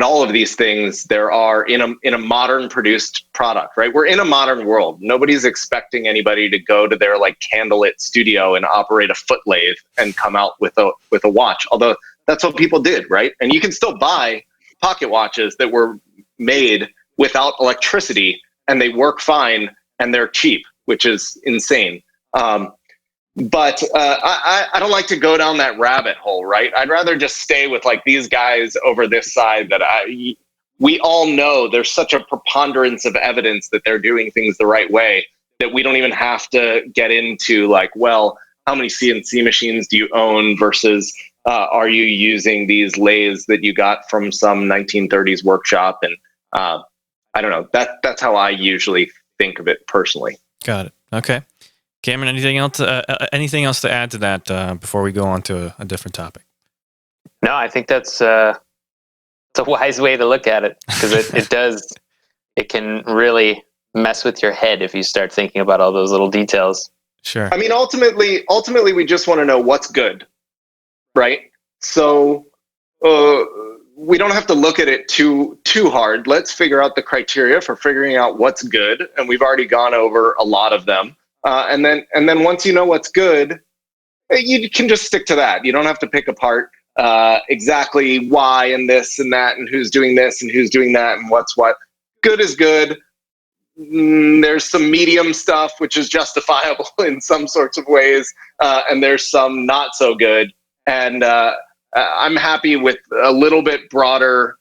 all of these things there are in a modern produced product, right? We're in a modern world. Nobody's expecting anybody to go to their like candlelit studio and operate a foot lathe and come out with a watch. Although that's what people did, right? And you can still buy pocket watches that were made without electricity and they work fine and they're cheap, which is insane. But I don't like to go down that rabbit hole, right? I'd rather just stay with like these guys over this side that we all know there's such a preponderance of evidence that they're doing things the right way that we don't even have to get into like, well, how many CNC machines do you own versus are you using these lathes that you got from some 1930s workshop? And I don't know. That's how I usually think of it personally. Got it. Okay. Cameron, anything else to add to that before we go on to a different topic? No, I think that's a wise way to look at it, because it can really mess with your head if you start thinking about all those little details. Sure. I mean, ultimately, we just want to know what's good, right? So we don't have to look at it too hard. Let's figure out the criteria for figuring out what's good, and we've already gone over a lot of them. And then once you know what's good, you can just stick to that. You don't have to pick apart exactly why and this and that and who's doing this and who's doing that and what's what. Good is good. There's some medium stuff which is justifiable in some sorts of ways, and there's some not so good. And I'm happy with a little bit broader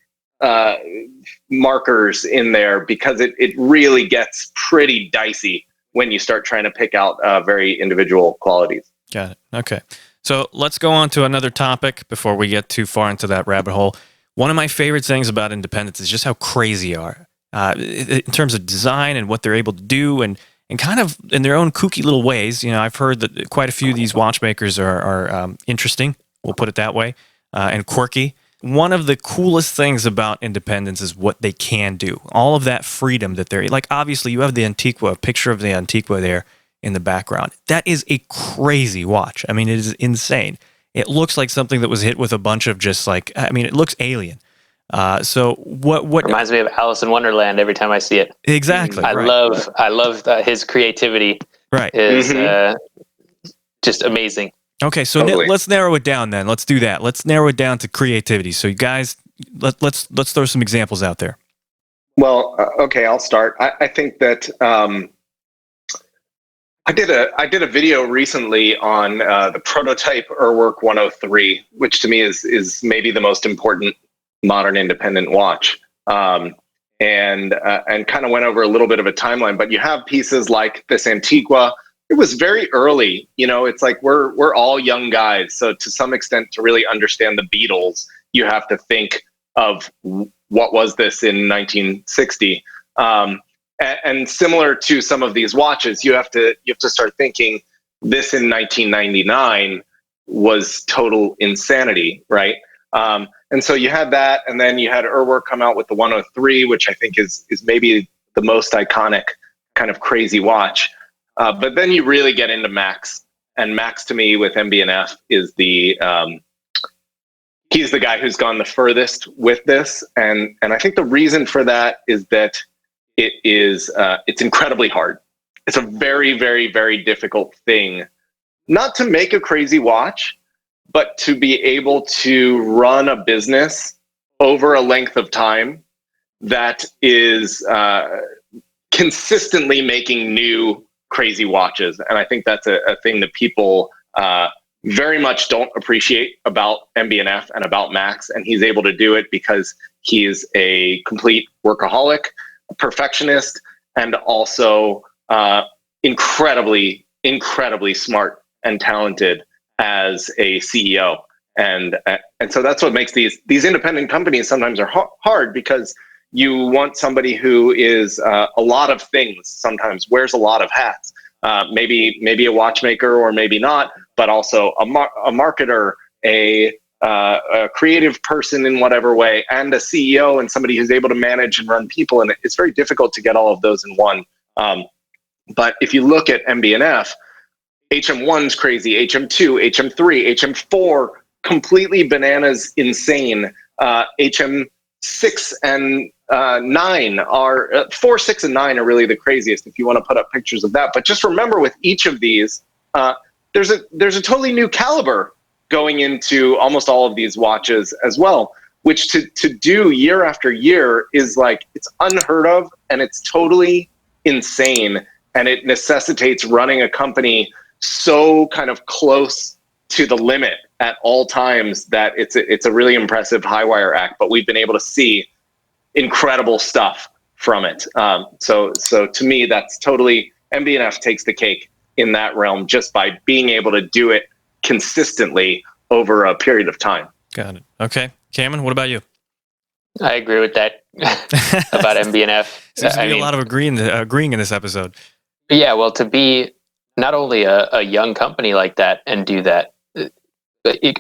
markers in there, because it really gets pretty dicey when you start trying to pick out very individual qualities. Got it. Okay. So let's go on to another topic before we get too far into that rabbit hole. One of my favorite things about independents is just how crazy they are in terms of design and what they're able to do, and kind of in their own kooky little ways. I've heard that quite a few of these watchmakers are interesting, we'll put it that way, and quirky. One of the coolest things about independence is what they can do. All of that freedom that they're like. Obviously, you have the Antiqua, a picture of the Antiqua there in the background. That is a crazy watch. I mean, it is insane. It looks like something that was hit with a bunch of just like, I mean, it looks alien. So what reminds me of Alice in Wonderland every time I see it. Exactly. I love his creativity. Right. Is just amazing. Okay, so totally. Let's narrow it down then. Let's do that. Let's narrow it down to creativity. So you guys, let's throw some examples out there. Well, okay, I'll start. I think that I did a video recently on the prototype Urwerk 103, which to me is maybe the most important modern independent watch, and kind of went over a little bit of a timeline. But you have pieces like this Antigua. It was very early. It's like we're all young guys, so to some extent, to really understand the Beatles, you have to think of what was this in 1960. And similar to some of these watches, you have to start thinking this in 1999 was total insanity, right? And so you had that, and then you had Urwerk come out with the 103, which I think is maybe the most iconic kind of crazy watch. But then you really get into Max, and Max to me with MB&F is he's the guy who's gone the furthest with this, and I think the reason for that is that it's incredibly hard. It's a very, very, very difficult thing, not to make a crazy watch, but to be able to run a business over a length of time that is consistently making new crazy watches. And I think that's a thing that people very much don't appreciate about MB&F and about Max. And he's able to do it because he is a complete workaholic, perfectionist, and also incredibly smart and talented as a CEO. And so that's what makes these independent companies sometimes are hard, because you want somebody who is a lot of things, sometimes wears a lot of hats, maybe a watchmaker or maybe not, but also a marketer, a creative person in whatever way, and a CEO, and somebody who's able to manage and run people. And it's very difficult to get all of those in one. But if you look at MB&F, HM1's crazy, HM2, HM3, HM4, completely bananas, insane. HM6 and 9 are 4, 6, and 9 are really the craziest if you want to put up pictures of that. But just remember, with each of these, there's a totally new caliber going into almost all of these watches as well, which to do year after year is like, it's unheard of, and it's totally insane. And it necessitates running a company so kind of close to the limit at all times that it's a really impressive high wire act. But we've been able to see incredible stuff from it. So to me, that's totally, MB&F takes the cake in that realm, just by being able to do it consistently over a period of time. Got it. Okay. Cameron, what about you? I agree with that about MB&F. Seems to be a lot of agreeing in this episode. Yeah, well, to be not only a young company like that and do that,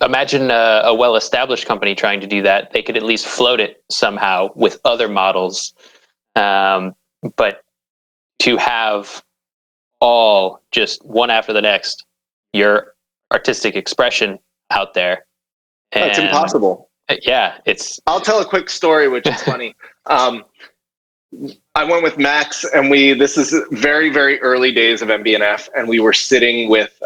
imagine a well-established company trying to do that. They could at least float it somehow with other models. But to have all just one after the next, your artistic expression out there. That's impossible. Yeah, I'll tell a quick story, which is funny. I went with Max, and this is very, very early days of MB&F, and we were sitting with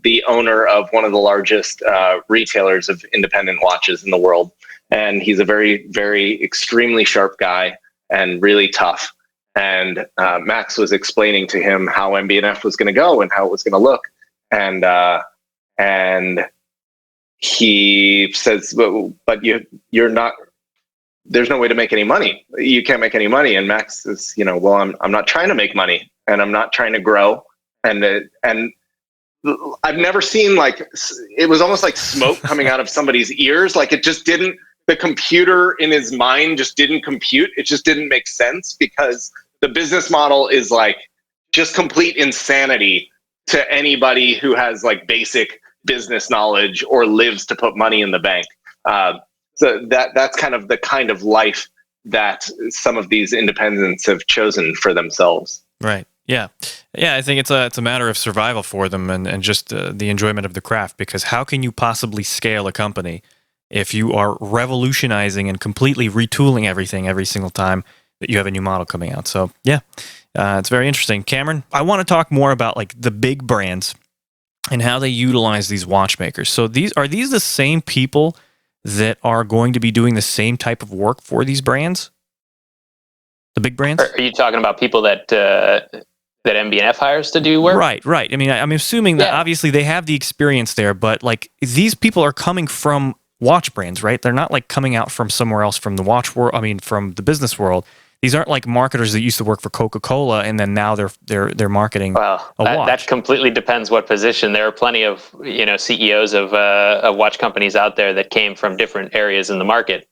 the owner of one of the largest retailers of independent watches in the world. And he's a very, very extremely sharp guy and really tough. And Max was explaining to him how MB&F was going to go and how it was going to look. And he says, but you're not, there's no way to make any money. You can't make any money. And Max is, well, I'm not trying to make money, and I'm not trying to grow. And I've never seen, like, it was almost like smoke coming out of somebody's ears. Like, it just didn't, the computer in his mind just didn't compute. It just didn't make sense, because the business model is like just complete insanity to anybody who has like basic business knowledge or lives to put money in the bank. So that's kind of life that some of these independents have chosen for themselves. Right. Yeah. Yeah. I think it's a matter of survival for them, and just the enjoyment of the craft, because how can you possibly scale a company if you are revolutionizing and completely retooling everything every single time that you have a new model coming out? So yeah, it's very interesting. Cameron, I want to talk more about like the big brands and how they utilize these watchmakers. So are these the same people that are going to be doing the same type of work for these brands? The big brands? Are you talking about people that that MB&F hires to do work. Right. I mean, I'm assuming that obviously they have the experience there, but like these people are coming from watch brands, right? They're not like coming out from somewhere else from the watch world. I mean, from the business world. These aren't like marketers that used to work for Coca-Cola and then now they're marketing a watch. That completely depends what position. There are plenty of CEOs of watch companies out there that came from different areas in the market,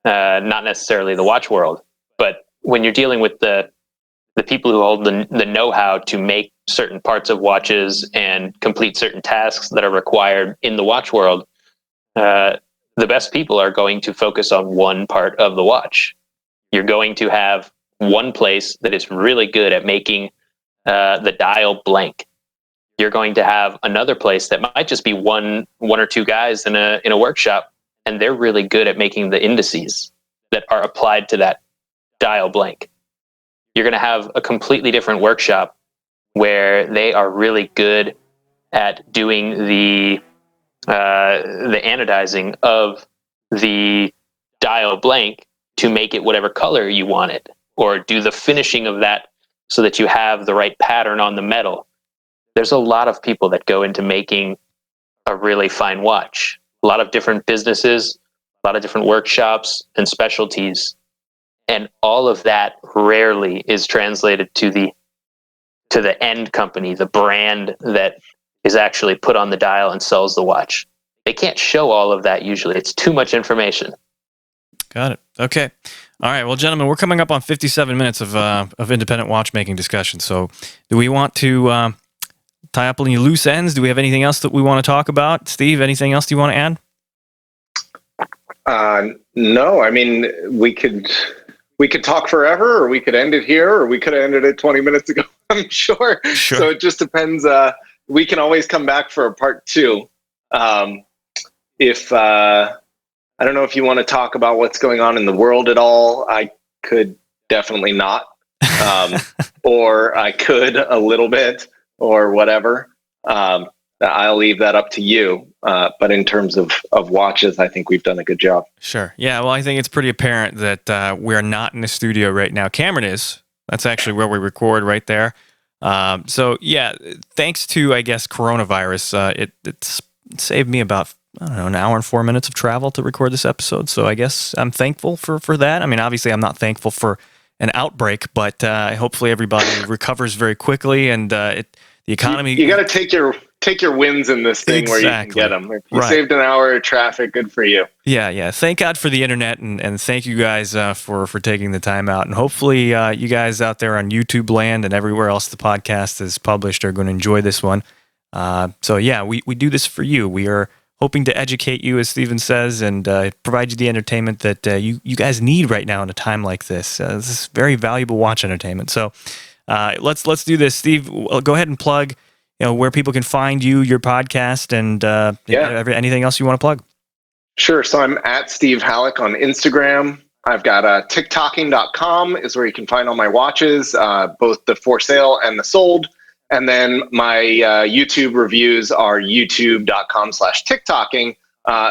not necessarily the watch world. But when you're dealing with the people who hold the know-how to make certain parts of watches and complete certain tasks that are required in the watch world, the best people are going to focus on one part of the watch. You're going to have one place that is really good at making the dial blank. You're going to have another place that might just be one or two guys in a workshop, and they're really good at making the indices that are applied to that dial blank. You're going to have a completely different workshop where they are really good at doing the anodizing of the dial blank to make it whatever color you want it, or do the finishing of that so that you have the right pattern on the metal. There's a lot of people that go into making a really fine watch. A lot of different businesses, a lot of different workshops and specialties. And all of that rarely is translated to the end company, the brand that is actually put on the dial and sells the watch. They can't show all of that usually. It's too much information. Got it. Okay. All right. Well, gentlemen, we're coming up on 57 minutes of independent watchmaking discussion. So do we want to tie up any loose ends? Do we have anything else that we want to talk about? Steve, anything else you want to add? No. I mean, we could talk forever, or we could end it here, or we could have ended it 20 minutes ago, I'm sure. So it just depends. We can always come back for a part 2. I don't know if you want to talk about what's going on in the world at all. I could definitely not. Or I could a little bit, or whatever. I'll leave that up to you. But in terms of watches, I think we've done a good job. Sure. Yeah, well, I think it's pretty apparent that we're not in the studio right now. Cameron is. That's actually where we record, right there. So, yeah, thanks to, I guess, coronavirus, it's saved me about, I don't know, an hour and 4 minutes of travel to record this episode. So I guess I'm thankful for that. I mean, obviously, I'm not thankful for an outbreak, but hopefully everybody recovers very quickly, and the economy. You got to take your wins in this thing where you can get them. If you saved an hour of traffic, good for you. Yeah. Thank God for the internet, and thank you guys for taking the time out. And hopefully you guys out there on YouTube land and everywhere else the podcast is published are going to enjoy this one. So yeah, we do this for you. We are hoping to educate you, as Steven says, and provide you the entertainment that you guys need right now in a time like this. This is very valuable watch entertainment. So let's do this. Steve, go ahead and plug where people can find you, your podcast, and anything else you want to plug. Sure. So I'm at Steve Hallock on Instagram. I've got Tick-Tocking.com is where you can find all my watches, both the for sale and the sold. And then my YouTube reviews are youtube.com/Tick-Tocking,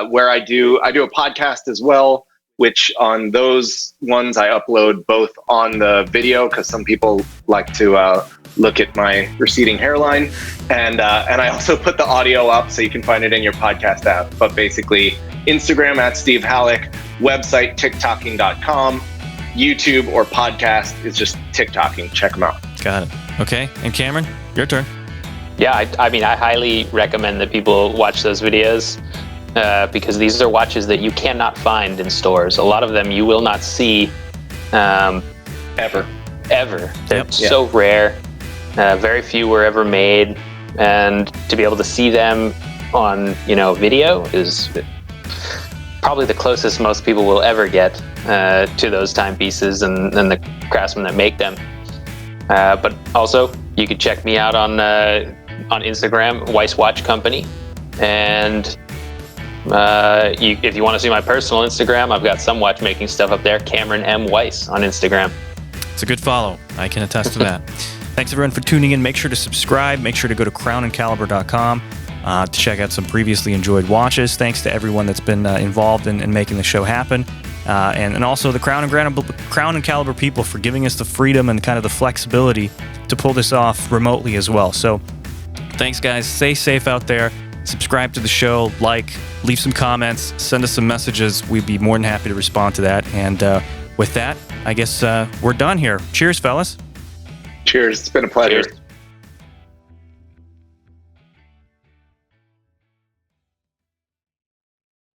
where I do a podcast as well, which on those ones I upload both on the video, because some people like to look at my receding hairline, and I also put the audio up so you can find it in your podcast app. But basically, Instagram at Steve Hallock, website Tick-Tocking.com, YouTube or podcast is just Tick-Tocking. Check them out. Got it. Okay. And Cameron, your turn. Yeah, I mean, I highly recommend that people watch those videos because these are watches that you cannot find in stores. A lot of them you will not see ever. They're so rare. Very few were ever made, and to be able to see them on video is probably the closest most people will ever get to those timepieces and the craftsmen that make them. But also, you could check me out on Instagram, Weiss Watch Company, and if you want to see my personal Instagram, I've got some watchmaking stuff up there. Cameron M. Weiss on Instagram. It's a good follow. I can attest to that. Thanks everyone for tuning in. Make sure to subscribe. Make sure to go to crownandcaliber.com to check out some previously enjoyed watches. Thanks to everyone that's been involved in making the show happen. and also the Crown and Caliber people for giving us the freedom and kind of the flexibility to pull this off remotely as well. So thanks, guys. Stay safe out there. Subscribe to the show, leave some comments, send us some messages. We'd be more than happy to respond to that. And with that, I guess we're done here. Cheers, fellas. Cheers. It's been a pleasure. Cheers.